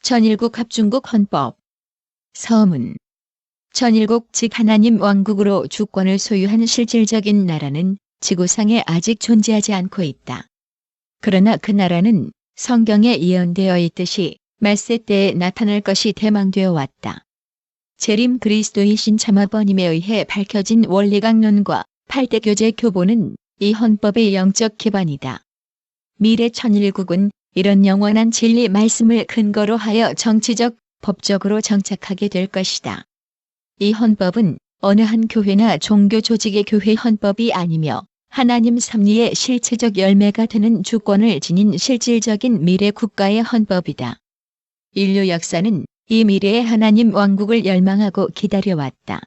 천일국 합중국 헌법. 서문. 천일국 즉 하나님 왕국으로 주권을 소유한 실질적인 나라는 지구상에 아직 존재하지 않고 있다. 그러나 그 나라는 성경에 예언되어 있듯이 말세 때에 나타날 것이 대망되어 왔다. 재림 그리스도이신 참아버님에 의해 밝혀진 원리강론과 8대 교제 교본은 이 헌법의 영적 기반이다. 미래 천일국은 이런 영원한 진리 말씀을 근거로 하여 정치적, 법적으로 정착하게 될 것이다. 이 헌법은 어느 한 교회나 종교 조직의 교회 헌법이 아니며 하나님 섭리의 실체적 열매가 되는 주권을 지닌 실질적인 미래 국가의 헌법이다. 인류 역사는 이 미래의 하나님 왕국을 열망하고 기다려왔다.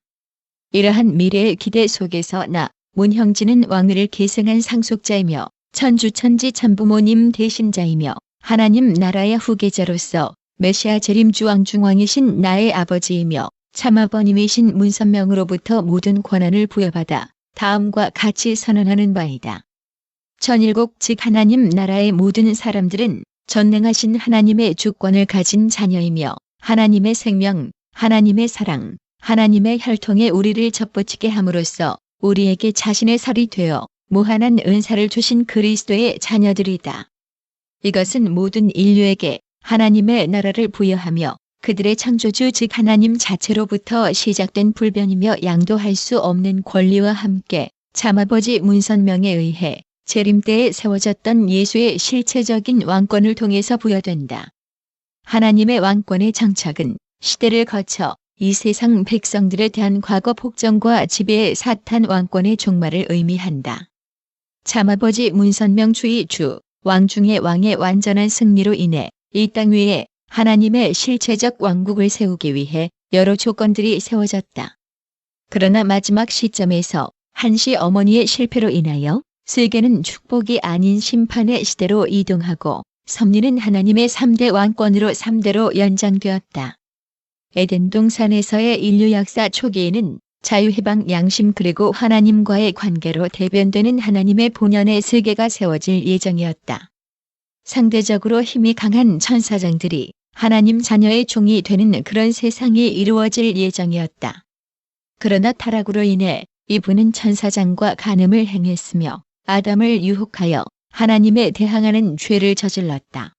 이러한 미래의 기대 속에서 나, 문형진은 왕위를 계승한 상속자이며 천주천지 천부모님 대신자이며 하나님 나라의 후계자로서 메시아 재림주 왕중왕이신 나의 아버지이며 참아버님이신 문선명으로부터 모든 권한을 부여받아 다음과 같이 선언하는 바이다. 천일국 즉 하나님 나라의 모든 사람들은 전능하신 하나님의 주권을 가진 자녀이며 하나님의 생명, 하나님의 사랑, 하나님의 혈통에 우리를 접붙이게 함으로써 우리에게 자신의 살이 되어 무한한 은사를 주신 그리스도의 자녀들이다. 이것은 모든 인류에게 하나님의 나라를 부여하며 그들의 창조주 즉 하나님 자체로부터 시작된 불변이며 양도할 수 없는 권리와 함께 참아버지 문선명에 의해 재림 때에 세워졌던 예수의 실체적인 왕권을 통해서 부여된다. 하나님의 왕권의 장착은 시대를 거쳐 이 세상 백성들에 대한 과거 폭정과 지배의 사탄 왕권의 종말을 의미한다. 참아버지 문선명 주의 주, 왕 중의 왕의 완전한 승리로 인해 이 땅 위에 하나님의 실체적 왕국을 세우기 위해 여러 조건들이 세워졌다. 그러나 마지막 시점에서 한시 어머니의 실패로 인하여 세계는 축복이 아닌 심판의 시대로 이동하고 섭리는 하나님의 3대 왕권으로 3대로 연장되었다. 에덴 동산에서의 인류 역사 초기에는 자유해방 양심 그리고 하나님과의 관계로 대변되는 하나님의 본연의 세계가 세워질 예정이었다. 상대적으로 힘이 강한 천사장들이 하나님 자녀의 종이 되는 그런 세상이 이루어질 예정이었다. 그러나 타락으로 인해 이분은 천사장과 간음을 행했으며 아담을 유혹하여 하나님에 대항하는 죄를 저질렀다.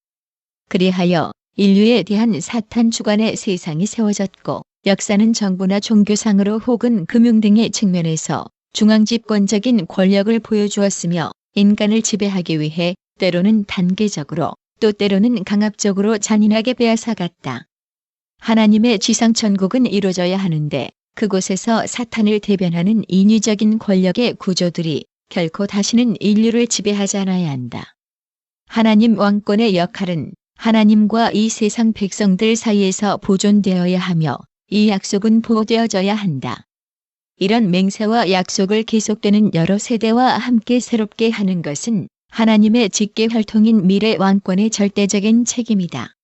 그리하여 인류에 대한 사탄 주관의 세상이 세워졌고 역사는 정부나 종교상으로 혹은 금융 등의 측면에서 중앙집권적인 권력을 보여주었으며 인간을 지배하기 위해 때로는 단계적으로 또 때로는 강압적으로 잔인하게 빼앗아갔다. 하나님의 지상천국은 이루어져야 하는데 그곳에서 사탄을 대변하는 인위적인 권력의 구조들이 결코 다시는 인류를 지배하지 않아야 한다. 하나님 왕권의 역할은 하나님과 이 세상 백성들 사이에서 보존되어야 하며 이 약속은 보호되어져야 한다. 이런 맹세와 약속을 계속되는 여러 세대와 함께 새롭게 하는 것은 하나님의 직계 활동인 미래 왕권의 절대적인 책임이다.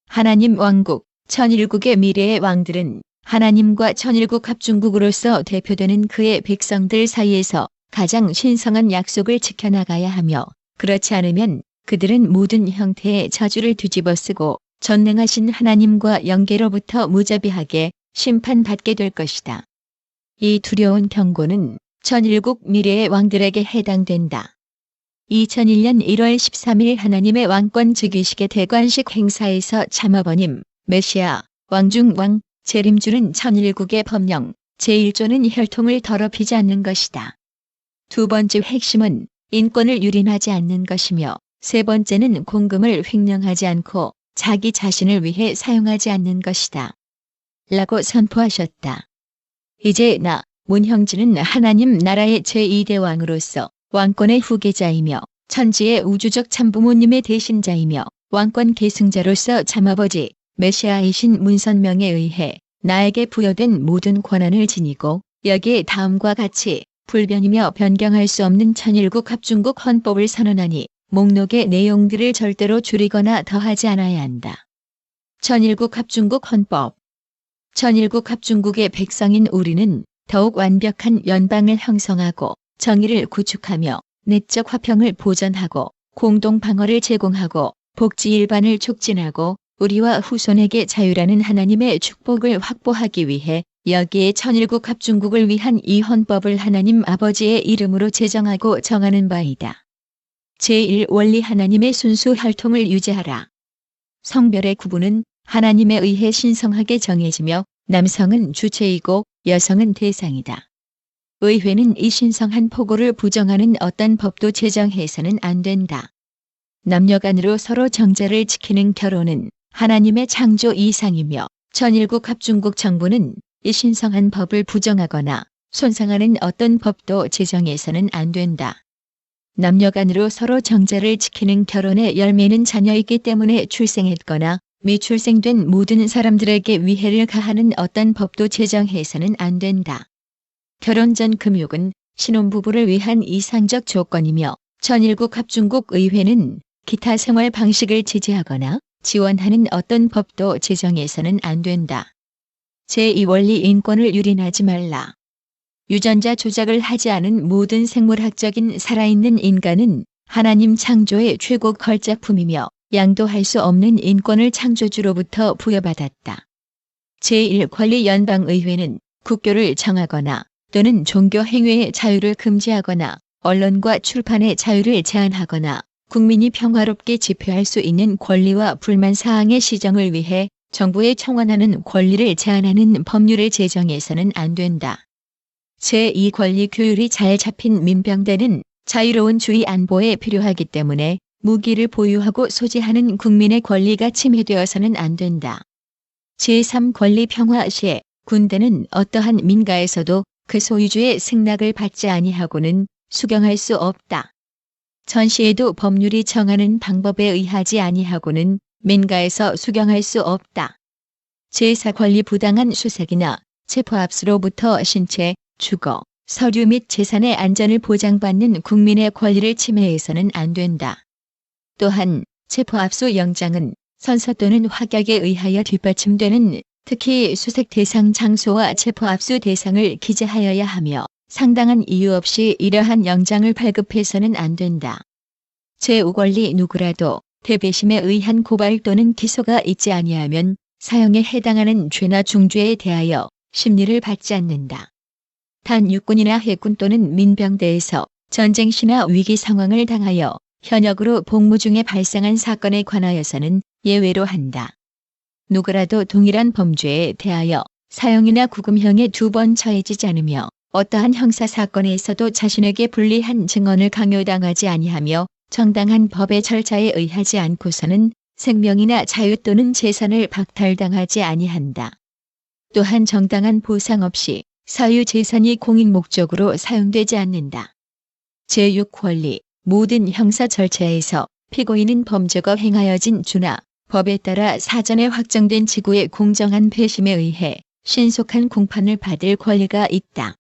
하나님 왕국, 천일국의 미래의 왕들은 하나님과 천일국 합중국으로서 대표되는 그의 백성들 사이에서 가장 신성한 약속을 지켜나가야 하며 그렇지 않으면 그들은 모든 형태의 저주를 뒤집어쓰고 전능하신 하나님과 영계로부터 무자비하게 심판받게 될 것이다. 이 두려운 경고는 천일국 미래의 왕들에게 해당된다. 2001년 1월 13일 하나님의 왕권 즉위식의 대관식 행사에서 참아버님, 메시아, 왕중왕, 재림주는 천일국의 법령, 제1조는 혈통을 더럽히지 않는 것이다. 두 번째 핵심은 인권을 유린하지 않는 것이며 세 번째는 공금을 횡령하지 않고 자기 자신을 위해 사용하지 않는 것이다. 라고 선포하셨다. 이제 나, 문형진은 하나님 나라의 제2대 왕으로서 왕권의 후계자이며 천지의 우주적 참부모님의 대신자이며 왕권 계승자로서 참아버지 메시아이신 문선명에 의해 나에게 부여된 모든 권한을 지니고 여기에 다음과 같이 불변이며 변경할 수 없는 천일국 합중국 헌법을 선언하니 목록의 내용들을 절대로 줄이거나 더하지 않아야 한다. 천일국 합중국 헌법. 천일국 합중국의 백성인 우리는 더욱 완벽한 연방을 형성하고 정의를 구축하며 내적 화평을 보전하고 공동 방어를 제공하고 복지 일반을 촉진하고 우리와 후손에게 자유라는 하나님의 축복을 확보하기 위해 여기에 천일국 합중국을 위한 이 헌법을 하나님 아버지의 이름으로 제정하고 정하는 바이다. 제1원리 하나님의 순수 혈통을 유지하라. 성별의 구분은 하나님에 의해 신성하게 정해지며 남성은 주체이고 여성은 대상이다. 의회는 이 신성한 포고를 부정하는 어떤 법도 제정해서는 안 된다. 남녀 간으로 서로 정자를 지키는 결혼은 하나님의 창조 이상이며 천일국 합중국 정부는 이 신성한 법을 부정하거나 손상하는 어떤 법도 제정해서는 안 된다. 남녀 간으로 서로 정자를 지키는 결혼의 열매는 자녀이기 때문에 출생했거나 미출생된 모든 사람들에게 위해를 가하는 어떤 법도 제정해서는 안 된다. 결혼 전 금욕은 신혼부부를 위한 이상적 조건이며 천일국 합중국 의회는 기타 생활 방식을 지지하거나 지원하는 어떤 법도 제정해서는 안 된다. 제2원리 인권을 유린하지 말라. 유전자 조작을 하지 않은 모든 생물학적인 살아있는 인간은 하나님 창조의 최고 걸작품이며 양도할 수 없는 인권을 창조주로부터 부여받았다. 제1권리 연방의회는 국교를 정하거나 또는 종교 행위의 자유를 금지하거나 언론과 출판의 자유를 제한하거나 국민이 평화롭게 집회할 수 있는 권리와 불만 사항의 시정을 위해 정부에 청원하는 권리를 제한하는 법률을 제정해서는 안 된다. 제2권리 규율이 잘 잡힌 민병대는 자유로운 주의 안보에 필요하기 때문에 무기를 보유하고 소지하는 국민의 권리가 침해되어서는 안 된다. 제3권리 평화 시에 군대는 어떠한 민가에서도 그 소유주의 승낙을 받지 아니하고는 수경할 수 없다. 전시에도 법률이 정하는 방법에 의하지 아니하고는 민가에서 수경할 수 없다. 제4권리 부당한 수색이나 체포압수로부터 신체, 주거, 서류 및 재산의 안전을 보장받는 국민의 권리를 침해해서는 안 된다. 또한 체포압수 영장은 선서 또는 확약에 의하여 뒷받침되는 특히 수색 대상 장소와 체포압수 대상을 기재하여야 하며 상당한 이유 없이 이러한 영장을 발급해서는 안 된다. 제5권리 누구라도 대배심에 의한 고발 또는 기소가 있지 아니하면 사형에 해당하는 죄나 중죄에 대하여 심리를 받지 않는다. 단 육군이나 해군 또는 민병대에서 전쟁 시나 위기 상황을 당하여 현역으로 복무 중에 발생한 사건에 관하여서는 예외로 한다. 누구라도 동일한 범죄에 대하여 사형이나 구금형에 2번 처해지지 않으며 어떠한 형사사건에서도 자신에게 불리한 증언을 강요당하지 아니하며 정당한 법의 절차에 의하지 않고서는 생명이나 자유 또는 재산을 박탈당하지 아니한다. 또한 정당한 보상 없이 사유 재산이 공익 목적으로 사용되지 않는다. 제6권리 모든 형사 절차에서 피고인은 범죄가 행하여진 주나 법에 따라 사전에 확정된 지구의 공정한 배심에 의해 신속한 공판을 받을 권리가 있다.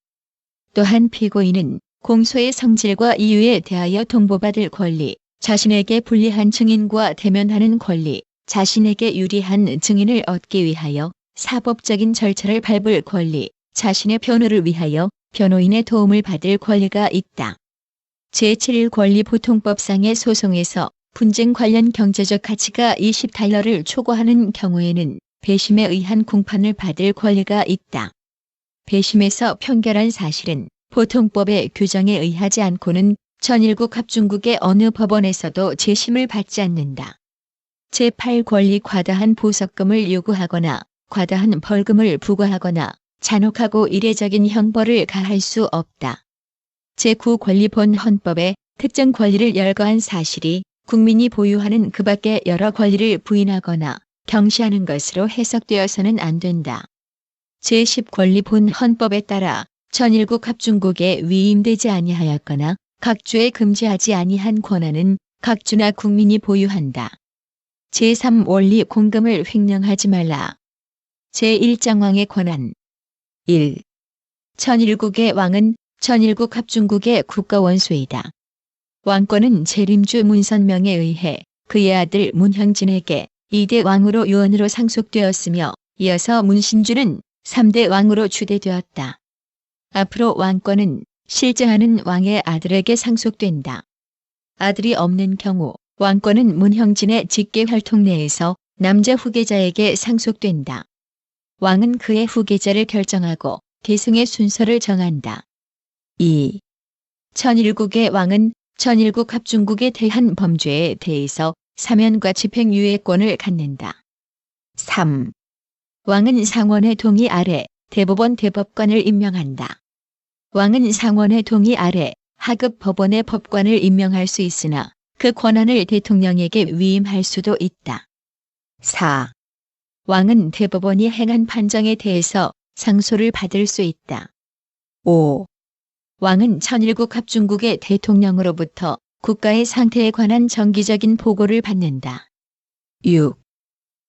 또한 피고인은 공소의 성질과 이유에 대하여 통보받을 권리, 자신에게 불리한 증인과 대면하는 권리, 자신에게 유리한 증인을 얻기 위하여 사법적인 절차를 밟을 권리, 자신의 변호를 위하여 변호인의 도움을 받을 권리가 있다. 제7권리 보통법상의 소송에서 분쟁 관련 경제적 가치가 $20를 초과하는 경우에는 배심에 의한 공판을 받을 권리가 있다. 배심에서 판결한 사실은 보통법의 규정에 의하지 않고는 천일국 합중국의 어느 법원에서도 재심을 받지 않는다. 제8권리 과다한 보석금을 요구하거나 과다한 벌금을 부과하거나 잔혹하고 이례적인 형벌을 가할 수 없다. 제9권리 본 헌법에 특정 권리를 열거한 사실이 국민이 보유하는 그 밖의 여러 권리를 부인하거나 경시하는 것으로 해석되어서는 안 된다. 제10권리 본 헌법에 따라 천일국 합중국에 위임되지 아니하였거나 각 주에 금지하지 아니한 권한은 각 주나 국민이 보유한다. 제3원리 공금을 횡령하지 말라. 제1장왕의 권한 1. 천일국의 왕은 천일국 합중국의 국가원수이다. 왕권은 재림주 문선명에 의해 그의 아들 문형진에게 2대 왕으로 유언으로 상속되었으며 이어서 문신주는 3대 왕으로 추대되었다. 앞으로 왕권은 실제하는 왕의 아들에게 상속된다. 아들이 없는 경우 왕권은 문형진의 직계 혈통 내에서 남자 후계자에게 상속된다. 왕은 그의 후계자를 결정하고 계승의 순서를 정한다. 2. 천일국의 왕은 천일국 합중국에 대한 범죄에 대해서 사면과 집행유예권을 갖는다. 3. 왕은 상원의 동의 아래 대법원 대법관을 임명한다. 왕은 상원의 동의 아래 하급 법원의 법관을 임명할 수 있으나 그 권한을 대통령에게 위임할 수도 있다. 4. 왕은 대법원이 행한 판정에 대해서 상소를 받을 수 있다. 5. 왕은 천일국 합중국의 대통령으로부터 국가의 상태에 관한 정기적인 보고를 받는다. 6.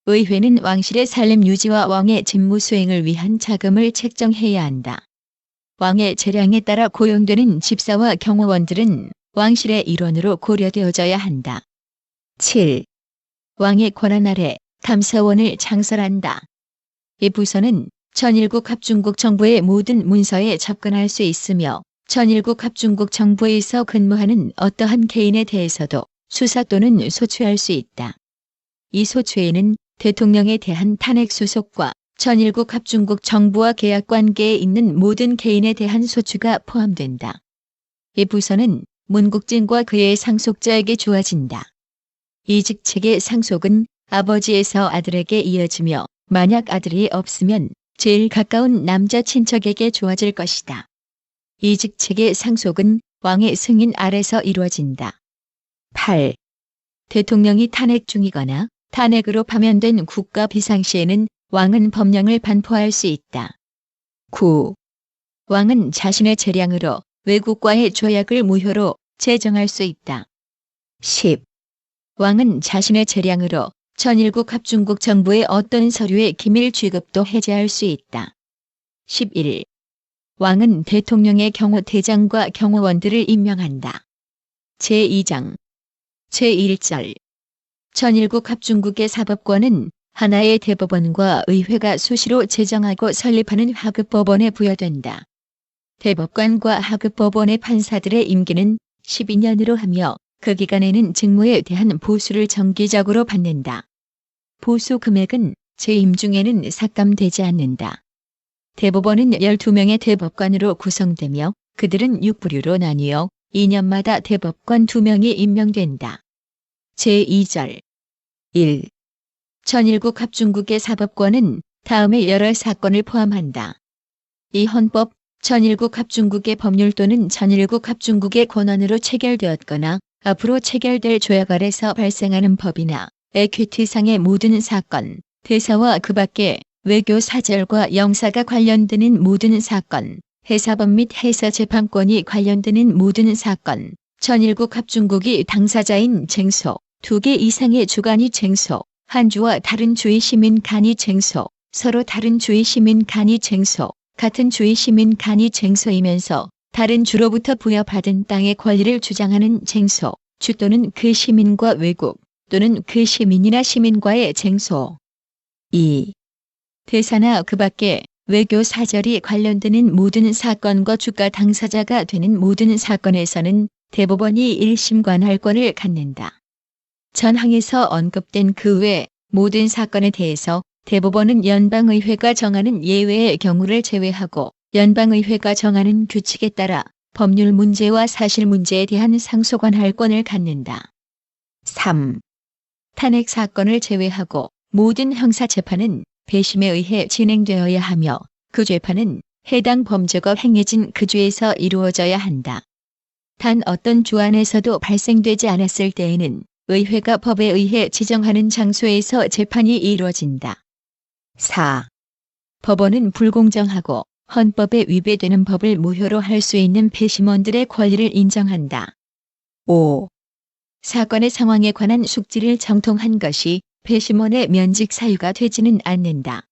의회는 왕실의 살림 유지와 왕의 직무 수행을 위한 자금을 책정해야 한다. 왕의 재량에 따라 고용되는 집사와 경호원들은 왕실의 일원으로 고려되어져야 한다. 7. 왕의 권한 아래 감사원을 창설한다. 이 부서는 천일국 합중국 정부의 모든 문서에 접근할 수 있으며 천일국 합중국 정부에서 근무하는 어떠한 개인에 대해서도 수사 또는 소추할 수 있다. 이 소추에는 대통령에 대한 탄핵 수속과 천일국 합중국 정부와 계약 관계에 있는 모든 개인에 대한 소추가 포함된다. 이 부서는 문국진과 그의 상속자에게 주어진다. 이 직책의 상속은 아버지에서 아들에게 이어지며 만약 아들이 없으면 제일 가까운 남자 친척에게 주어질 것이다. 이 직책의 상속은 왕의 승인 아래서 이루어진다. 8. 대통령이 탄핵 중이거나 탄핵으로 파면된 국가 비상시에는 왕은 법령을 반포할 수 있다. 9. 왕은 자신의 재량으로 외국과의 조약을 무효로 제정할 수 있다. 10. 왕은 자신의 재량으로 천일국 합중국 정부의 어떤 서류의 기밀 취급도 해제할 수 있다. 11. 왕은 대통령의 경호 대장과 경호원들을 임명한다. 제2장 제1절 천일국 합중국의 사법권은 하나의 대법원과 의회가 수시로 제정하고 설립하는 하급법원에 부여된다. 대법관과 하급법원의 판사들의 임기는 12년으로 하며 그 기간에는 직무에 대한 보수를 정기적으로 받는다. 보수 금액은 재임 중에는 삭감되지 않는다. 대법원은 12명의 대법관으로 구성되며 그들은 6부류로 나뉘어 2년마다 대법관 2명이 임명된다. 제2절 1. 천일국 합중국의 사법권은 다음의 여러 사건을 포함한다. 이 헌법, 천일국 합중국의 법률 또는 천일국 합중국의 권한으로 체결되었거나 앞으로 체결될 조약 아래서 발생하는 법이나 에퀴티상의 모든 사건, 대사와 그 밖에 외교 사절과 영사가 관련되는 모든 사건, 해사법 및 해사재판권이 관련되는 모든 사건, 천일국 합중국이 당사자인 쟁소, 2개 이상의 주간이 쟁소, 한 주와 다른 주의 시민 간이 쟁소, 서로 다른 주의 시민 간이 쟁소, 같은 주의 시민 간이 쟁소이면서 다른 주로부터 부여받은 땅의 권리를 주장하는 쟁소, 주 또는 그 시민과 외국, 또는 그 시민이나 시민과의 쟁소. 2. 대사나 그 밖에 외교 사절이 관련되는 모든 사건과 주가 당사자가 되는 모든 사건에서는 대법원이 1심 관할권을 갖는다. 전항에서 언급된 그 외 모든 사건에 대해서 대법원은 연방의회가 정하는 예외의 경우를 제외하고 연방의회가 정하는 규칙에 따라 법률 문제와 사실 문제에 대한 상소 관할권을 갖는다. 3. 탄핵 사건을 제외하고 모든 형사재판은 배심에 의해 진행되어야 하며 그 재판은 해당 범죄가 행해진 그 주에서 이루어져야 한다. 단 어떤 주 안에서도 발생되지 않았을 때에는 의회가 법에 의해 지정하는 장소에서 재판이 이루어진다. 4. 법원은 불공정하고 헌법에 위배되는 법을 무효로 할 수 있는 배심원들의 권리를 인정한다. 5. 사건의 상황에 관한 숙지를 정통한 것이 배심원의 면직 사유가 되지는 않는다.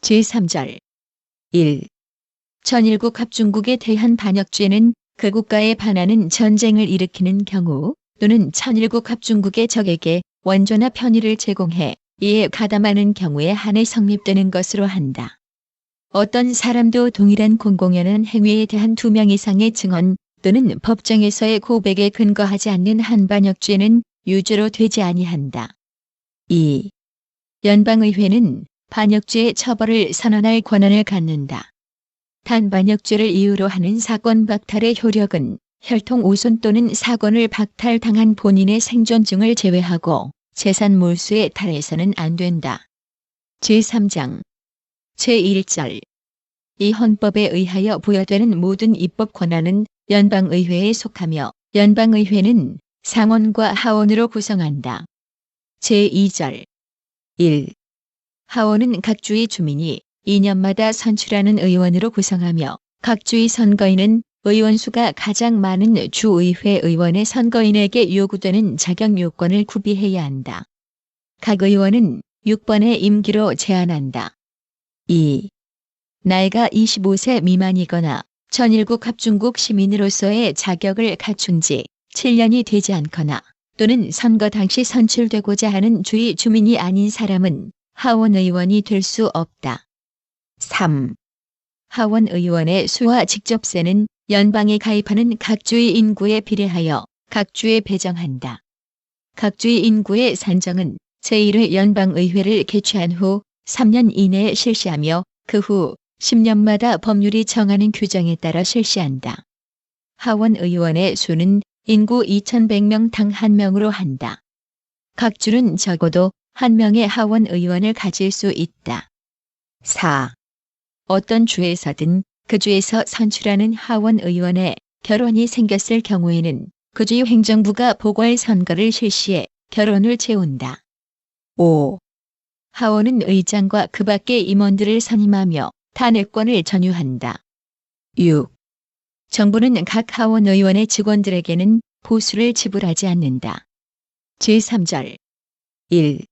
제3절 1. 천일국 합중국에 대한 반역죄는 그 국가에 반하는 전쟁을 일으키는 경우 또는 천일국 합중국의 적에게 원조나 편의를 제공해 이에 가담하는 경우에 한해 성립되는 것으로 한다. 어떤 사람도 동일한 공공연한 행위에 대한 2명 이상의 증언 또는 법정에서의 고백에 근거하지 않는 한 반역죄는 유죄로 되지 아니한다. 2. 연방의회는 반역죄의 처벌을 선언할 권한을 갖는다. 단 반역죄를 이유로 하는 사건 박탈의 효력은 혈통 우손 또는 사건을 박탈당한 본인의 생존증을 제외하고 재산 몰수에 달해서는 안 된다. 제3장 제1절 이 헌법에 의하여 부여되는 모든 입법 권한은 연방의회에 속하며 연방의회는 상원과 하원으로 구성한다. 제2절 1. 하원은 각 주의 주민이 2년마다 선출하는 의원으로 구성하며 각 주의 선거인은 의원 수가 가장 많은 주의회 의원의 선거인에게 요구되는 자격 요건을 구비해야 한다. 각 의원은 6번의 임기로 제한한다. 2. 나이가 25세 미만이거나 전일국 합중국 시민으로서의 자격을 갖춘 지 7년이 되지 않거나 또는 선거 당시 선출되고자 하는 주의 주민이 아닌 사람은 하원 의원이 될 수 없다. 3. 하원 의원의 수와 직접세는 연방에 가입하는 각 주의 인구에 비례하여 각 주에 배정한다. 각 주의 인구의 산정은 제1회 연방의회를 개최한 후 3년 이내에 실시하며 그 후 10년마다 법률이 정하는 규정에 따라 실시한다. 하원 의원의 수는 인구 2100명 당 1명으로 한다. 각 주는 적어도 1명의 하원 의원을 가질 수 있다. 4. 어떤 주에서든 그 주에서 선출하는 하원 의원의 결혼이 생겼을 경우에는 그 주의 행정부가 보궐선거를 실시해 결혼을 채운다. 5. 하원은 의장과 그 밖의 임원들을 선임하며 탄핵권을 전유한다. 6. 정부는 각 하원 의원의 직원들에게는 보수를 지불하지 않는다. 제3절 1.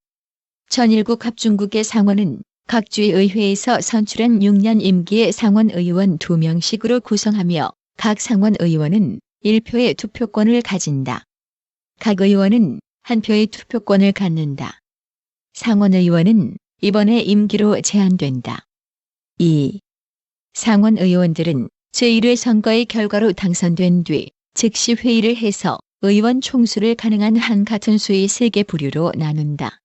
전일국 합중국의 상원은 각 주의 의회에서 선출한 6년 임기의 상원 의원 2명씩으로 구성하며 각 상원 의원은 1표의 투표권을 가진다. 각 의원은 1표의 투표권을 갖는다. 상원 의원은 이번의 임기로 제한된다. 2. 상원 의원들은 제1회 선거의 결과로 당선된 뒤 즉시 회의를 해서 의원 총수를 가능한 한 같은 수의 3개 부류로 나눈다.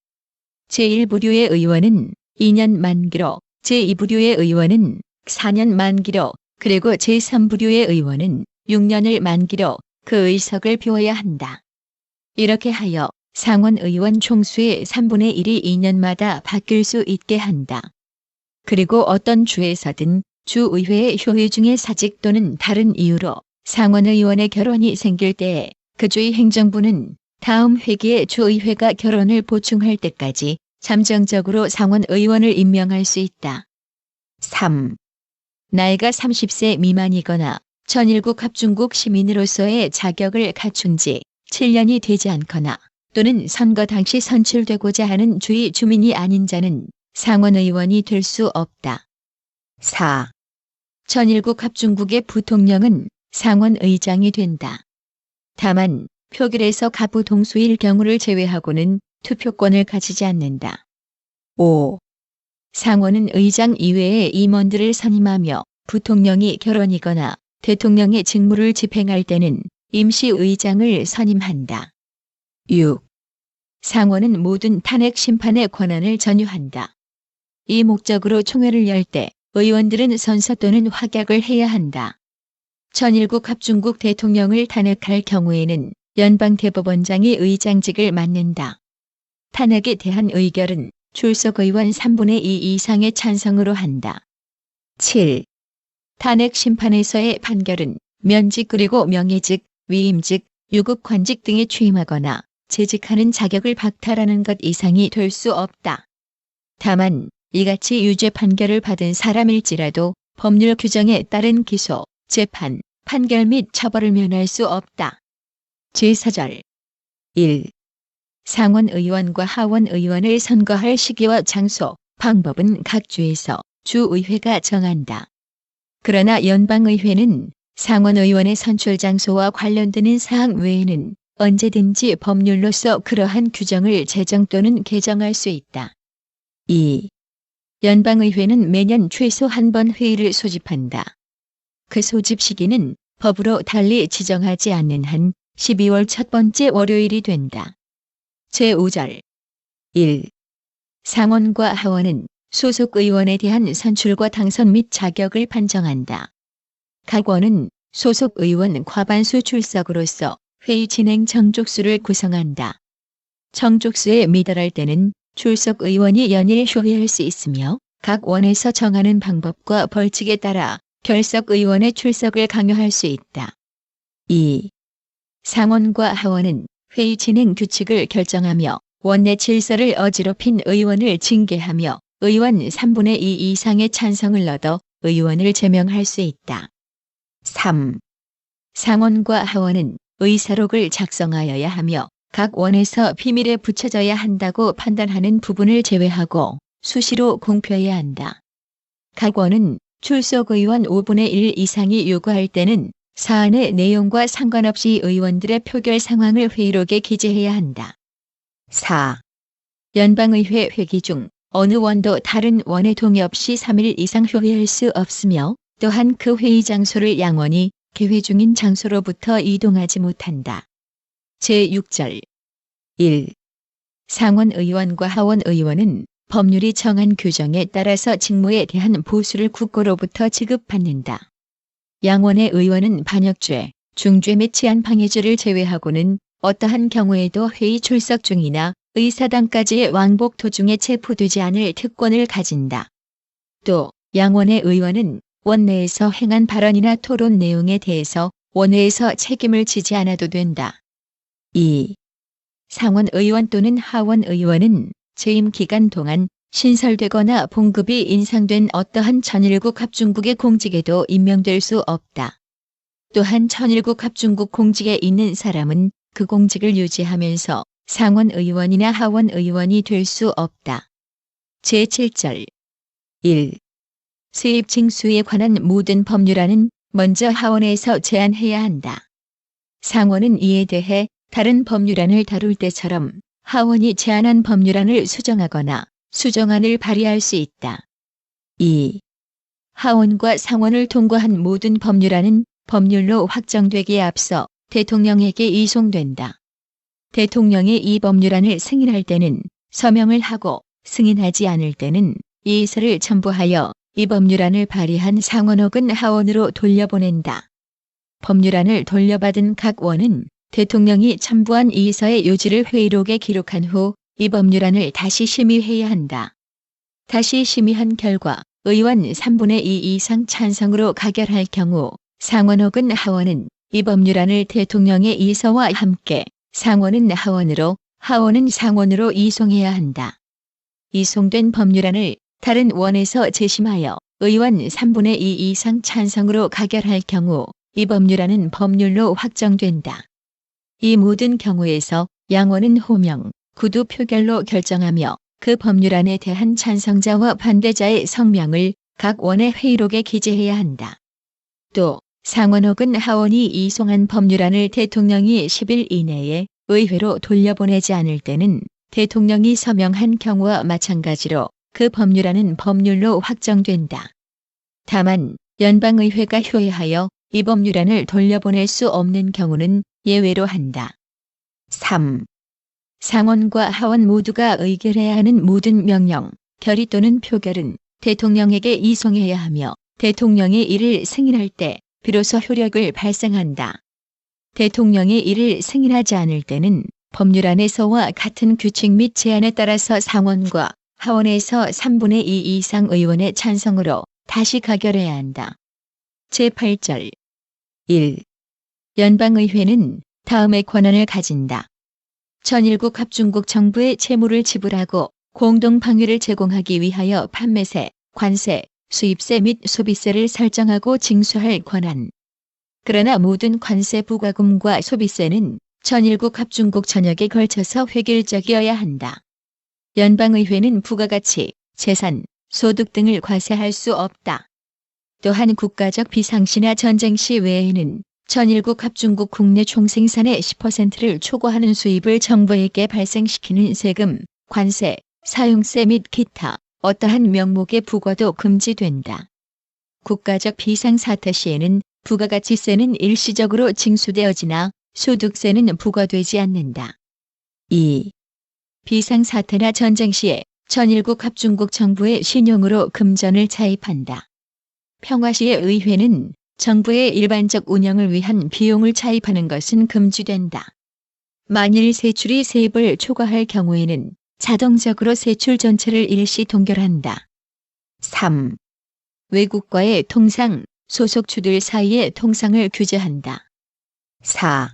제1부류의 의원은 2년 만기로, 제2부류의 의원은 4년 만기로, 그리고 제3부류의 의원은 6년을 만기로 그 의석을 비워야 한다. 이렇게 하여 상원 의원 총수의 3분의 1이 2년마다 바뀔 수 있게 한다. 그리고 어떤 주에서든 주의회의 효의 중에 사직 또는 다른 이유로 상원 의원의 결혼이 생길 때에 그 주의 행정부는 다음 회기에 주의회가 결혼을 보충할 때까지 잠정적으로 상원 의원을 임명할 수 있다. 3. 나이가 30세 미만이거나 전일국 합중국 시민으로서의 자격을 갖춘 지 7년이 되지 않거나 또는 선거 당시 선출되고자 하는 주의 주민이 아닌 자는 상원 의원이 될 수 없다. 4. 전일국 합중국의 부통령은 상원 의장이 된다. 다만 표결에서 가부 동수일 경우를 제외하고는 투표권을 가지지 않는다. 5. 상원은 의장 이외의 임원들을 선임하며 부통령이 결혼이거나 대통령의 직무를 집행할 때는 임시의장을 선임한다. 6. 상원은 모든 탄핵 심판의 권한을 전유한다. 이 목적으로 총회를 열 때 의원들은 선서 또는 확약을 해야 한다. 전일국 합중국 대통령을 탄핵할 경우에는 연방대법원장이 의장직을 맡는다. 탄핵에 대한 의결은 출석 의원 3분의 2 이상의 찬성으로 한다. 7. 탄핵 심판에서의 판결은 면직 그리고 명예직, 위임직, 유급관직 등에 취임하거나 재직하는 자격을 박탈하는 것 이상이 될 수 없다. 다만 이같이 유죄 판결을 받은 사람일지라도 법률 규정에 따른 기소, 재판, 판결 및 처벌을 면할 수 없다. 제4절 1. 상원 의원과 하원 의원을 선거할 시기와 장소, 방법은 각 주에서 주의회가 정한다. 그러나 연방의회는 상원 의원의 선출 장소와 관련되는 사항 외에는 언제든지 법률로서 그러한 규정을 제정 또는 개정할 수 있다. 2. 연방의회는 매년 최소 한 번 회의를 소집한다. 그 소집 시기는 법으로 달리 지정하지 않는 한 12월 첫 번째 월요일이 된다. 제5절 1. 상원과 하원은 소속 의원에 대한 선출과 당선 및 자격을 판정한다. 각 원은 소속 의원 과반수 출석으로서 회의 진행 정족수를 구성한다. 정족수에 미달할 때는 출석 의원이 연일 휴회할 수 있으며 각 원에서 정하는 방법과 벌칙에 따라 결석 의원의 출석을 강요할 수 있다. 2. 상원과 하원은 회의 진행 규칙을 결정하며 원내 질서를 어지럽힌 의원을 징계하며 의원 3분의 2 이상의 찬성을 얻어 의원을 제명할 수 있다. 3. 상원과 하원은 의사록을 작성하여야 하며 각 원에서 비밀에 붙여져야 한다고 판단하는 부분을 제외하고 수시로 공표해야 한다. 각 원은 출석 의원 5분의 1 이상이 요구할 때는 사안의 내용과 상관없이 의원들의 표결 상황을 회의록에 기재해야 한다. 4. 연방의회 회기 중 어느 원도 다른 원의 동의 없이 3일 이상 휴회할 수 없으며 또한 그 회의 장소를 양원이 개회 중인 장소로부터 이동하지 못한다. 제6절 1. 상원 의원과 하원 의원은 법률이 정한 규정에 따라서 직무에 대한 보수를 국고로부터 지급받는다. 양원의 의원은 반역죄, 중죄 및 치안방해죄를 제외하고는 어떠한 경우에도 회의 출석 중이나 의사당까지의 왕복 도중에 체포되지 않을 특권을 가진다. 또 양원의 의원은 원내에서 행한 발언이나 토론 내용에 대해서 원회에서 책임을 지지 않아도 된다. 2. 상원 의원 또는 하원 의원은 재임 기간 동안 신설되거나 봉급이 인상된 어떠한 천일국 합중국의 공직에도 임명될 수 없다. 또한 천일국 합중국 공직에 있는 사람은 그 공직을 유지하면서 상원 의원이나 하원 의원이 될 수 없다. 제7절 1. 세입 징수에 관한 모든 법률안은 먼저 하원에서 제안해야 한다. 상원은 이에 대해 다른 법률안을 다룰 때처럼 하원이 제안한 법률안을 수정하거나 수정안을 발의할 수 있다. 2. 하원과 상원을 통과한 모든 법률안은 법률로 확정되기에 앞서 대통령에게 이송된다. 대통령이 이 법률안을 승인할 때는 서명을 하고 승인하지 않을 때는 이의서를 첨부하여 이 법률안을 발의한 상원 혹은 하원으로 돌려보낸다. 법률안을 돌려받은 각 원은 대통령이 첨부한 이의서의 요지를 회의록에 기록한 후 이 법률안을 다시 심의해야 한다. 다시 심의한 결과 의원 3분의 2 이상 찬성으로 가결할 경우 상원 혹은 하원은 이 법률안을 대통령의 이의서와 함께 상원은 하원으로, 하원은 상원으로 이송해야 한다. 이송된 법률안을 다른 원에서 재심하여 의원 3분의 2 이상 찬성으로 가결할 경우 이 법률안은 법률로 확정된다. 이 모든 경우에서 양원은 호명, 구두 표결로 결정하며 그 법률안에 대한 찬성자와 반대자의 성명을 각 원의 회의록에 기재해야 한다. 또 상원 혹은 하원이 이송한 법률안을 대통령이 10일 이내에 의회로 돌려보내지 않을 때는 대통령이 서명한 경우와 마찬가지로 그 법률안은 법률로 확정된다. 다만 연방의회가 효회하여 이 법률안을 돌려보낼 수 없는 경우는 예외로 한다. 3. 상원과 하원 모두가 의결해야 하는 모든 명령, 결의 또는 표결은 대통령에게 이송해야 하며 대통령이 이를 승인할 때 비로소 효력을 발생한다. 대통령이 이를 승인하지 않을 때는 법률안에서와 같은 규칙 및 제안에 따라서 상원과 하원에서 3분의 2 이상 의원의 찬성으로 다시 가결해야 한다. 제8절 1. 연방의회는 다음의 권한을 가진다. 천일국 합중국 정부의 채무를 지불하고 공동 방위를 제공하기 위하여 판매세, 관세, 수입세 및 소비세를 설정하고 징수할 권한. 그러나 모든 관세 부과금과 소비세는 천일국 합중국 전역에 걸쳐서 획일적이어야 한다. 연방의회는 부가가치, 재산, 소득 등을 과세할 수 없다. 또한 국가적 비상시나 전쟁 시 외에는 천일국 합중국 국내 총생산의 10%를 초과하는 수입을 정부에게 발생시키는 세금, 관세, 사용세 및 기타 어떠한 명목의 부과도 금지된다. 국가적 비상사태 시에는 부가가치세는 일시적으로 징수되어지나 소득세는 부과되지 않는다. 2. 비상사태나 전쟁 시에 천일국 합중국 정부의 신용으로 금전을 차입한다. 평화시의 의회는 정부의 일반적 운영을 위한 비용을 차입하는 것은 금지된다. 만일 세출이 세입을 초과할 경우에는 자동적으로 세출 전체를 일시 동결한다. 3. 외국과의 통상, 소속주들 사이의 통상을 규제한다. 4.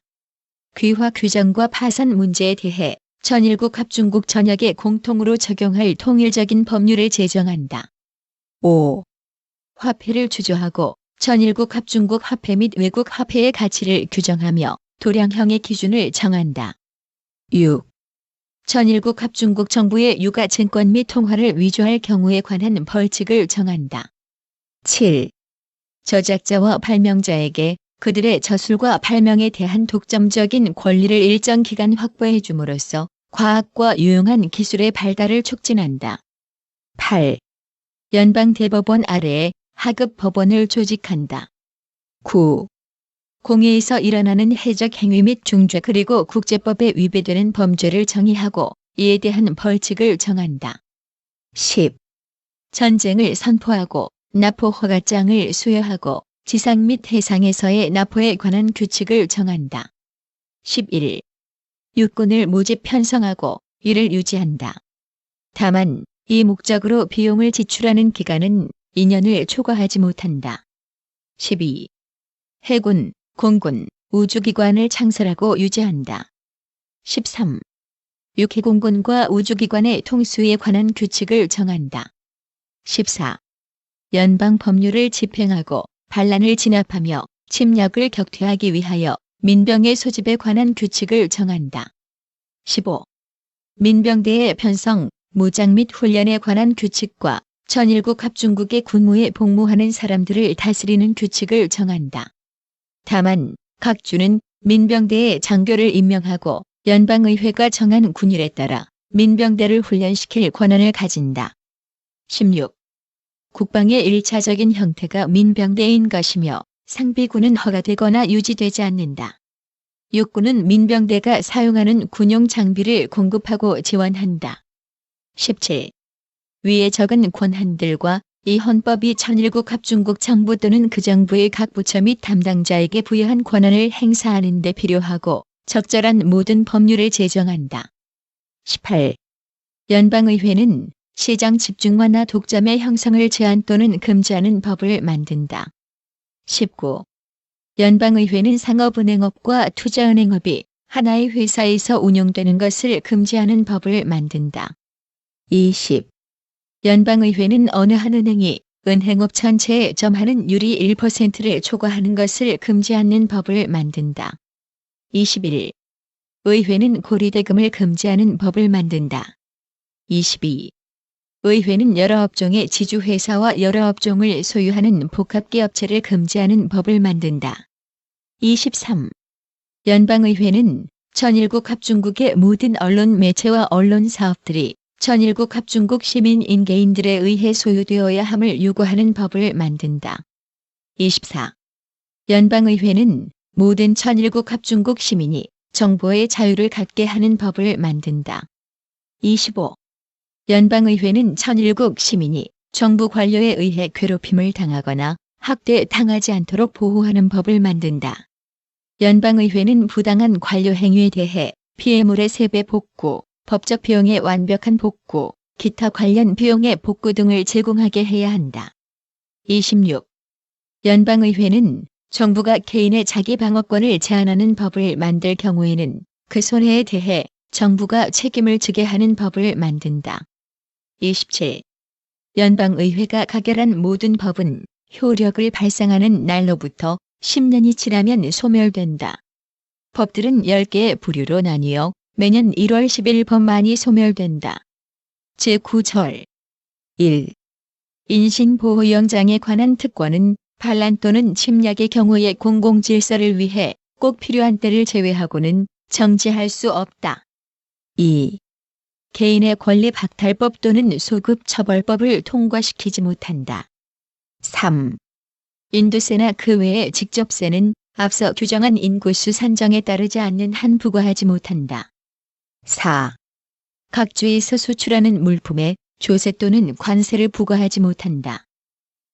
귀화 규정과 파산 문제에 대해 천일국 합중국 전역에 공통으로 적용할 통일적인 법률을 제정한다. 5. 화폐를 주조하고 천일국 합중국 화폐 및 외국 화폐의 가치를 규정하며 도량형의 기준을 정한다. 6. 천일국 합중국 정부의 유가 증권 및 통화를 위조할 경우에 관한 벌칙을 정한다. 7. 저작자와 발명자에게 그들의 저술과 발명에 대한 독점적인 권리를 일정 기간 확보해 줌으로써 과학과 유용한 기술의 발달을 촉진한다. 8. 연방대법원 아래에 하급 법원을 조직한다. 9. 공회에서 일어나는 해적 행위 및 중죄 그리고 국제법에 위배되는 범죄를 정의하고 이에 대한 벌칙을 정한다. 10. 전쟁을 선포하고 납포 허가장을 수여하고 지상 및 해상에서의 납포에 관한 규칙을 정한다. 11. 육군을 모집 편성하고 이를 유지한다. 다만 이 목적으로 비용을 지출하는 기간은 2년을 초과하지 못한다. 12. 해군, 공군, 우주기관을 창설하고 유지한다. 13. 육해공군과 우주기관의 통수에 관한 규칙을 정한다. 14. 연방 법률을 집행하고 반란을 진압하며 침략을 격퇴하기 위하여 민병의 소집에 관한 규칙을 정한다. 15. 민병대의 편성, 무장 및 훈련에 관한 규칙과 천일국 합중국의 군무에 복무하는 사람들을 다스리는 규칙을 정한다. 다만 각 주는 민병대의 장교를 임명하고 연방의회가 정한 군율에 따라 민병대를 훈련시킬 권한을 가진다. 16. 국방의 1차적인 형태가 민병대인 것이며 상비군은 허가되거나 유지되지 않는다. 육군은 민병대가 사용하는 군용 장비를 공급하고 지원한다. 17. 위에 적은 권한들과 이 헌법이 천일국 합중국 정부 또는 그 정부의 각 부처 및 담당자에게 부여한 권한을 행사하는 데 필요하고 적절한 모든 법률을 제정한다. 18. 연방의회는 시장 집중화나 독점의 형성을 제한 또는 금지하는 법을 만든다. 19. 연방의회는 상업은행업과 투자은행업이 하나의 회사에서 운용되는 것을 금지하는 법을 만든다. 20. 연방의회는 어느 한 은행이 은행업 전체에 점하는 율이 1%를 초과하는 것을 금지하는 법을 만든다. 21. 의회는 고리대금을 금지하는 법을 만든다. 22. 의회는 여러 업종의 지주회사와 여러 업종을 소유하는 복합기업체를 금지하는 법을 만든다. 23. 연방의회는 천일국 합중국의 모든 언론 매체와 언론 사업들이 천일국 합중국 시민인 개인들에 의해 소유되어야 함을 요구하는 법을 만든다. 24. 연방의회는 모든 천일국 합중국 시민이 정보의 자유를 갖게 하는 법을 만든다. 25. 연방의회는 천일국 시민이 정부 관료에 의해 괴롭힘을 당하거나 학대당하지 않도록 보호하는 법을 만든다. 연방의회는 부당한 관료 행위에 대해 피해물의 세배 복구, 법적 비용의 완벽한 복구, 기타 관련 비용의 복구 등을 제공하게 해야 한다. 26. 연방의회는 정부가 개인의 자기 방어권을 제한하는 법을 만들 경우에는 그 손해에 대해 정부가 책임을 지게 하는 법을 만든다. 27. 연방의회가 가결한 모든 법은 효력을 발생하는 날로부터 10년이 지나면 소멸된다. 법들은 10개의 부류로 나뉘어 매년 1월 10일 법만이 소멸된다. 제9절 1. 인신보호영장에 관한 특권은 반란 또는 침략의 경우에 공공질서를 위해 꼭 필요한 때를 제외하고는 정지할 수 없다. 2. 개인의 권리 박탈법 또는 소급처벌법을 통과시키지 못한다. 3. 인도세나 그 외의 직접세는 앞서 규정한 인구수 산정에 따르지 않는 한 부과하지 못한다. 4. 각 주에서 수출하는 물품에 조세 또는 관세를 부과하지 못한다.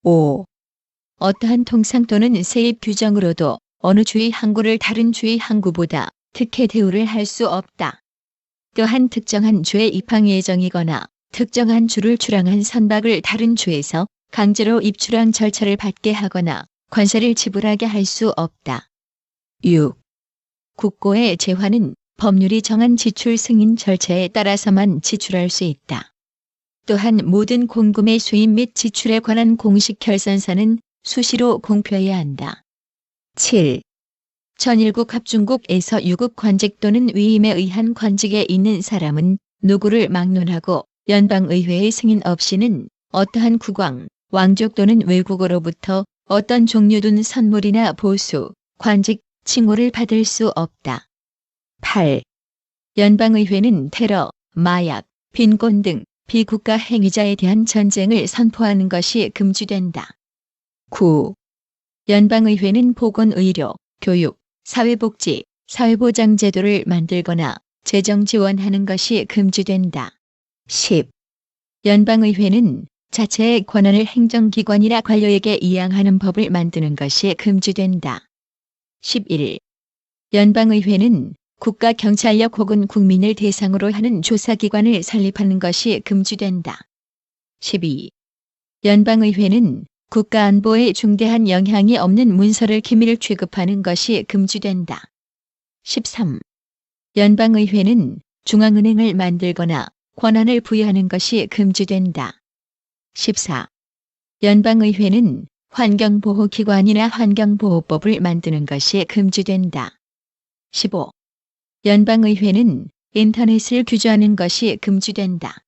5. 어떠한 통상 또는 세입 규정으로도 어느 주의 항구를 다른 주의 항구보다 특혜 대우를 할 수 없다. 또한 특정한 주에 입항 예정이거나 특정한 주를 출항한 선박을 다른 주에서 강제로 입출항 절차를 받게 하거나 관세를 지불하게 할 수 없다. 6. 국고의 재화는 법률이 정한 지출 승인 절차에 따라서만 지출할 수 있다. 또한 모든 공금의 수입 및 지출에 관한 공식 결산서는 수시로 공표해야 한다. 7. 전일국 합중국에서 유국 관직 또는 위임에 의한 관직에 있는 사람은 누구를 막론하고 연방의회의 승인 없이는 어떠한 국왕, 왕족 또는 외국어로부터 어떤 종류든 선물이나 보수, 관직, 칭호를 받을 수 없다. 8. 연방의회는 테러, 마약, 빈곤 등 비국가 행위자에 대한 전쟁을 선포하는 것이 금지된다. 9. 연방의회는 보건의료, 교육, 사회복지, 사회보장 제도를 만들거나 재정 지원하는 것이 금지된다. 10. 연방의회는 자체의 권한을 행정기관이나 관료에게 이양하는 법을 만드는 것이 금지된다. 11. 연방의회는 국가경찰력 혹은 국민을 대상으로 하는 조사기관을 설립하는 것이 금지된다. 12. 연방의회는 국가안보에 중대한 영향이 없는 문서를 기밀 취급하는 것이 금지된다. 13. 연방의회는 중앙은행을 만들거나 권한을 부여하는 것이 금지된다. 14. 연방의회는 환경보호기관이나 환경보호법을 만드는 것이 금지된다. 15. 연방의회는 인터넷을 규제하는 것이 금지된다.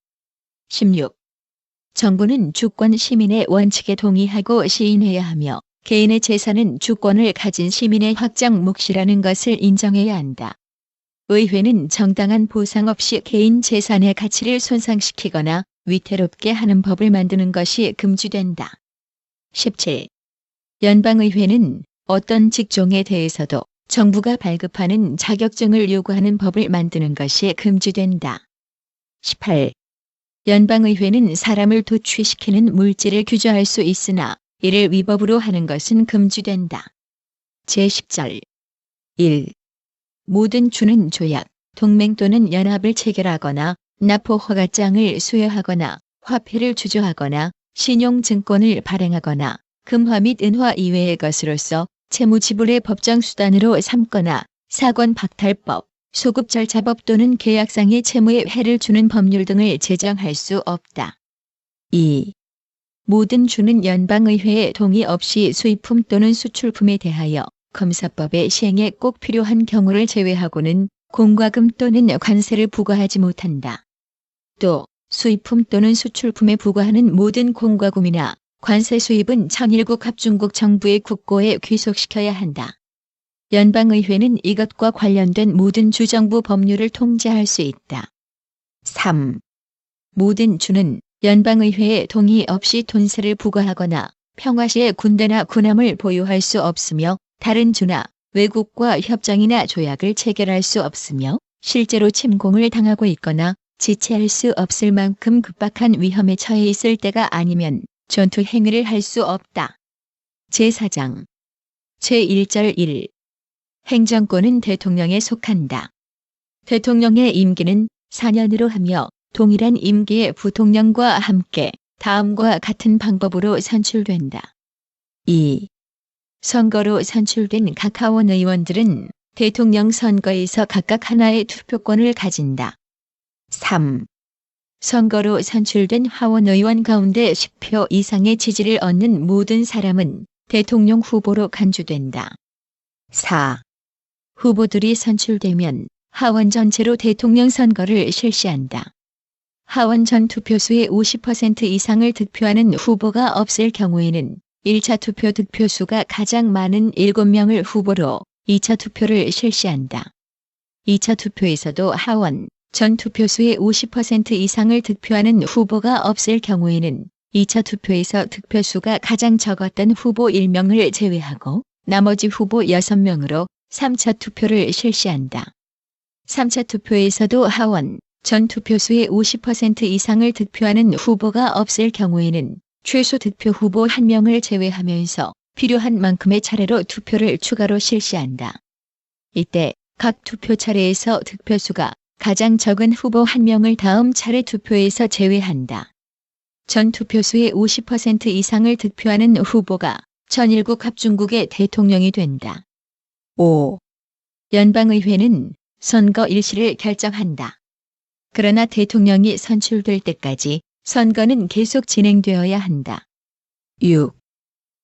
16. 정부는 주권 시민의 원칙에 동의하고 시인해야 하며 개인의 재산은 주권을 가진 시민의 확장 몫이라는 것을 인정해야 한다. 의회는 정당한 보상 없이 개인 재산의 가치를 손상시키거나 위태롭게 하는 법을 만드는 것이 금지된다. 17. 연방의회는 어떤 직종에 대해서도 정부가 발급하는 자격증을 요구하는 법을 만드는 것이 금지된다. 18. 연방의회는 사람을 도취시키는 물질을 규제할 수 있으나 이를 위법으로 하는 것은 금지된다. 제10절 1. 모든 주는 조약, 동맹 또는 연합을 체결하거나 납포 허가장을 수여하거나 화폐를 주조하거나 신용증권을 발행하거나 금화 및 은화 이외의 것으로서 채무지불의 법정 수단으로 삼거나 사권 박탈법, 소급절차법 또는 계약상의 채무에 해를 주는 법률 등을 제정할 수 없다. 2. 모든 주는 연방의회의 동의 없이 수입품 또는 수출품에 대하여 검사법의 시행에 꼭 필요한 경우를 제외하고는 공과금 또는 관세를 부과하지 못한다. 또 수입품 또는 수출품에 부과하는 모든 공과금이나 관세 수입은 전일국 합중국 정부의 국고에 귀속시켜야 한다. 연방의회는 이것과 관련된 모든 주정부 법률을 통제할 수 있다. 3. 모든 주는 연방의회의 동의 없이 돈세를 부과하거나 평화시에 군대나 군함을 보유할 수 없으며 다른 주나 외국과 협정이나 조약을 체결할 수 없으며 실제로 침공을 당하고 있거나 지체할 수 없을 만큼 급박한 위험에 처해 있을 때가 아니면 전투 행위를 할 수 없다. 제4장 제1절 1. 행정권은 대통령에 속한다. 대통령의 임기는 4년으로 하며 동일한 임기의 부통령과 함께 다음과 같은 방법으로 선출된다. 2. 선거로 선출된 각 하원 의원들은 대통령 선거에서 각각 하나의 투표권을 가진다. 3. 선거로 선출된 하원 의원 가운데 10표 이상의 지지를 얻는 모든 사람은 대통령 후보로 간주된다. 4. 후보들이 선출되면 하원 전체로 대통령 선거를 실시한다. 하원 전 투표수의 50% 이상을 득표하는 후보가 없을 경우에는 1차 투표 득표수가 가장 많은 7명을 후보로 2차 투표를 실시한다. 2차 투표에서도 하원 전 투표수의 50% 이상을 득표하는 후보가 없을 경우에는 2차 투표에서 득표수가 가장 적었던 후보 1명을 제외하고 나머지 후보 6명으로 3차 투표를 실시한다. 3차 투표에서도 하원 전 투표수의 50% 이상을 득표하는 후보가 없을 경우에는 최소 득표 후보 1명을 제외하면서 필요한 만큼의 차례로 투표를 추가로 실시한다. 이때 각 투표 차례에서 득표수가 가장 적은 후보 1명을 다음 차례 투표에서 제외한다. 전 투표수의 50% 이상을 득표하는 후보가 전일국 합중국의 대통령이 된다. 5. 연방의회는 선거 일시를 결정한다. 그러나 대통령이 선출될 때까지 선거는 계속 진행되어야 한다. 6.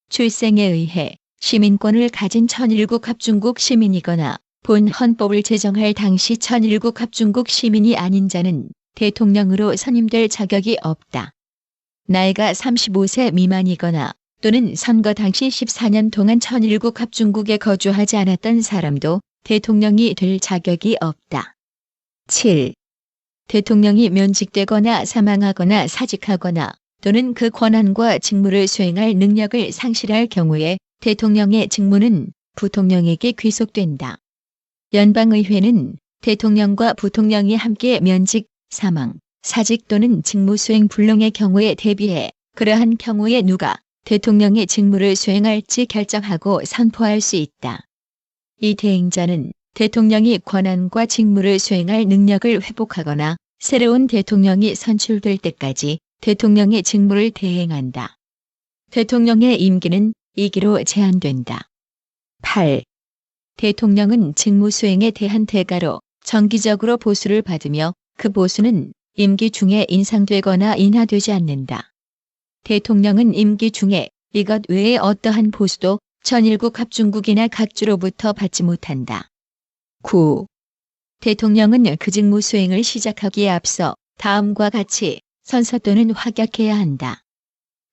출생에 의해 시민권을 가진 천일국 합중국 시민이거나 본 헌법을 제정할 당시 천일국 합중국 시민이 아닌 자는 대통령으로 선임될 자격이 없다. 나이가 35세 미만이거나 또는 선거 당시 14년 동안 천일국 합중국에 거주하지 않았던 사람도 대통령이 될 자격이 없다. 7. 대통령이 면직되거나 사망하거나 사직하거나 또는 그 권한과 직무를 수행할 능력을 상실할 경우에 대통령의 직무는 부통령에게 귀속된다. 연방의회는 대통령과 부통령이 함께 면직, 사망, 사직 또는 직무 수행 불능의 경우에 대비해 그러한 경우에 누가 대통령의 직무를 수행할지 결정하고 선포할 수 있다. 이 대행자는 대통령이 권한과 직무를 수행할 능력을 회복하거나 새로운 대통령이 선출될 때까지 대통령의 직무를 대행한다. 대통령의 임기는 2기로 제한된다. 8. 대통령은 직무 수행에 대한 대가로 정기적으로 보수를 받으며 그 보수는 임기 중에 인상되거나 인하되지 않는다. 대통령은 임기 중에 이것 외에 어떠한 보수도 천일국 합중국이나 각주로부터 받지 못한다. 9. 대통령은 그 직무 수행을 시작하기에 앞서 다음과 같이 선서 또는 확약해야 한다.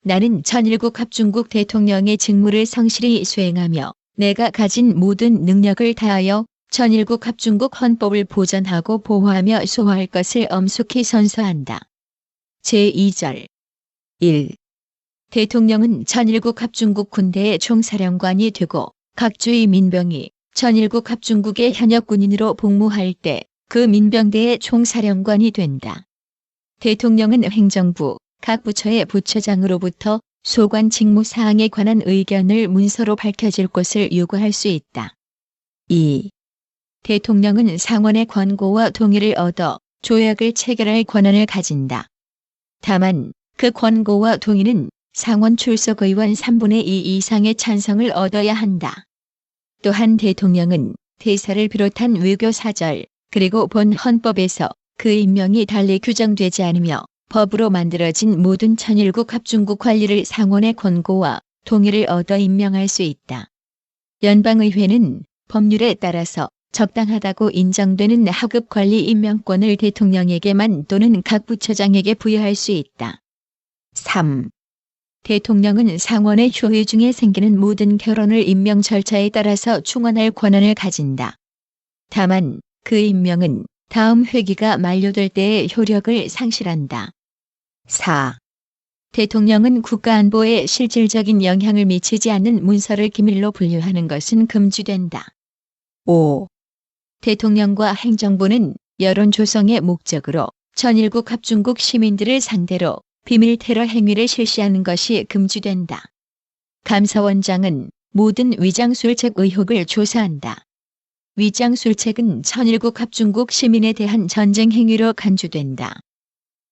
나는 천일국 합중국 대통령의 직무를 성실히 수행하며 내가 가진 모든 능력을 다하여 천일국 합중국 헌법을 보전하고 보호하며 수호할 것을 엄숙히 선서한다. 제2절 1. 대통령은 천일국 합중국 군대의 총사령관이 되고 각 주의 민병이 천일국 합중국의 현역 군인으로 복무할 때 그 민병대의 총사령관이 된다. 대통령은 행정부, 각 부처의 부처장으로부터 소관 직무 사항에 관한 의견을 문서로 밝혀질 것을 요구할 수 있다. 2. 대통령은 상원의 권고와 동의를 얻어 조약을 체결할 권한을 가진다. 다만 그 권고와 동의는 상원 출석 의원 3분의 2 이상의 찬성을 얻어야 한다. 또한 대통령은 대사를 비롯한 외교 사절 그리고 본 헌법에서 그 임명이 달리 규정되지 않으며 법으로 만들어진 모든 천일국 합중국 관리를 상원의 권고와 동의를 얻어 임명할 수 있다. 연방의회는 법률에 따라서 적당하다고 인정되는 하급 관리 임명권을 대통령에게만 또는 각 부처장에게 부여할 수 있다. 3. 대통령은 상원의 효회 중에 생기는 모든 결혼을 임명 절차에 따라서 충원할 권한을 가진다. 다만 그 임명은 다음 회기가 만료될 때의 효력을 상실한다. 4. 대통령은 국가안보에 실질적인 영향을 미치지 않는 문서를 기밀로 분류하는 것은 금지된다. 5. 대통령과 행정부는 여론 조성의 목적으로 천일국 합중국 시민들을 상대로 비밀 테러 행위를 실시하는 것이 금지된다. 감사원장은 모든 위장술책 의혹을 조사한다. 위장술책은 천일국 합중국 시민에 대한 전쟁 행위로 간주된다.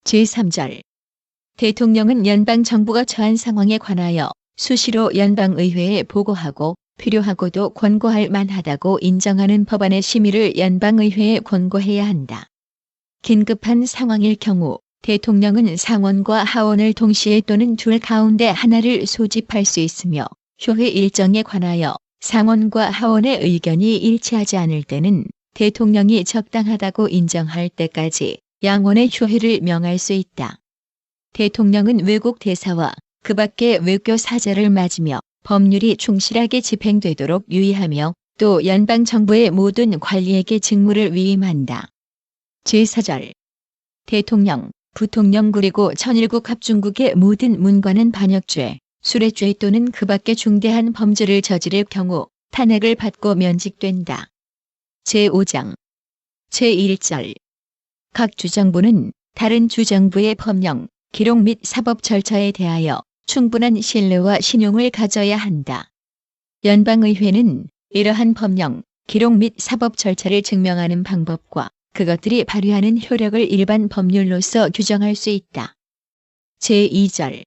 제3절 대통령은 연방정부가 처한 상황에 관하여 수시로 연방의회에 보고하고 필요하고도 권고할 만하다고 인정하는 법안의 심의를 연방의회에 권고해야 한다. 긴급한 상황일 경우 대통령은 상원과 하원을 동시에 또는 둘 가운데 하나를 소집할 수 있으며 효회 일정에 관하여 상원과 하원의 의견이 일치하지 않을 때는 대통령이 적당하다고 인정할 때까지 양원의 효회를 명할 수 있다. 대통령은 외국 대사와 그 밖의 외교 사절을 맞으며 법률이 충실하게 집행되도록 유의하며 또 연방정부의 모든 관리에게 직무를 위임한다. 제4절 대통령, 부통령 그리고 천일국 합중국의 모든 문관은 반역죄, 수뢰죄 또는 그 밖의 중대한 범죄를 저지를 경우 탄핵을 받고 면직된다. 제5장 제1절 각 주정부는 다른 주정부의 법령, 기록 및 사법 절차에 대하여 충분한 신뢰와 신용을 가져야 한다. 연방의회는 이러한 법령, 기록 및 사법 절차를 증명하는 방법과 그것들이 발휘하는 효력을 일반 법률로서 규정할 수 있다. 제2절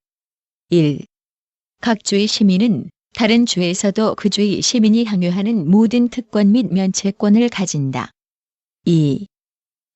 1. 각 주의 시민은 다른 주에서도 그 주의 시민이 향유하는 모든 특권 및 면책권을 가진다. 2.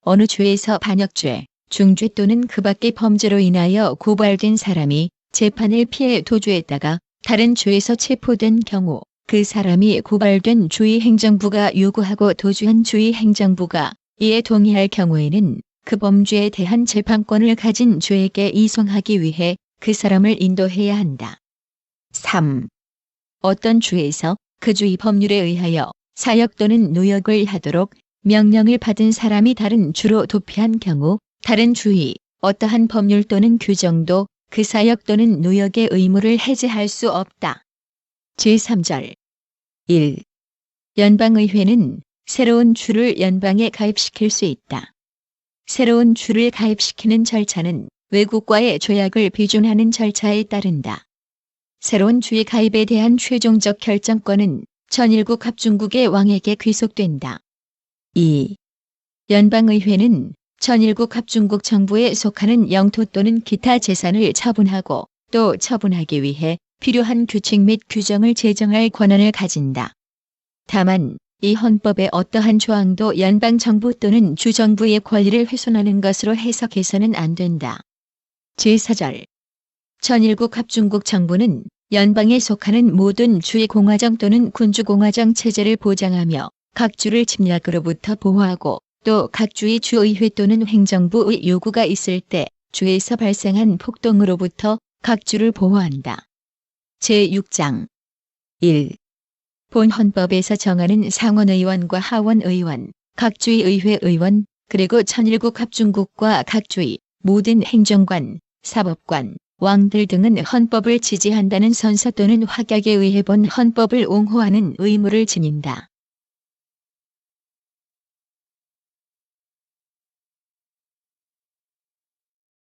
어느 주에서 반역죄, 중죄 또는 그 밖의 범죄로 인하여 고발된 사람이 재판을 피해 도주했다가 다른 주에서 체포된 경우 그 사람이 고발된 주의 행정부가 요구하고 도주한 주의 행정부가 이에 동의할 경우에는 그 범죄에 대한 재판권을 가진 주에게 이송하기 위해 그 사람을 인도해야 한다. 3. 어떤 주에서 그 주의 법률에 의하여 사역 또는 노역을 하도록 명령을 받은 사람이 다른 주로 도피한 경우 다른 주의 어떠한 법률 또는 규정도 그 사역 또는 노역의 의무를 해제할 수 없다. 제3절 1. 연방의회는 새로운 주를 연방에 가입시킬 수 있다. 새로운 주를 가입시키는 절차는 외국과의 조약을 비준하는 절차에 따른다. 새로운 주의 가입에 대한 최종적 결정권은 천일국 합중국의 왕에게 귀속된다. 2. 연방의회는 천일국 합중국 정부에 속하는 영토 또는 기타 재산을 처분하고 또 처분하기 위해 필요한 규칙 및 규정을 제정할 권한을 가진다. 다만 이 헌법의 어떠한 조항도 연방정부 또는 주정부의 권리를 훼손하는 것으로 해석해서는 안 된다. 제4절 천일국 합중국 정부는 연방에 속하는 모든 주의 공화정 또는 군주공화정 체제를 보장하며 각 주를 침략으로부터 보호하고 또 각 주의 주의회 또는 행정부의 요구가 있을 때 주에서 발생한 폭동으로부터 각 주를 보호한다. 제6장 1. 본 헌법에서 정하는 상원의원과 하원의원, 각 주의 의회 의원, 그리고 천일국 합중국과 각 주의 모든 행정관, 사법관, 왕들 등은 헌법을 지지한다는 선서 또는 확약에 의해 본 헌법을 옹호하는 의무를 지닌다.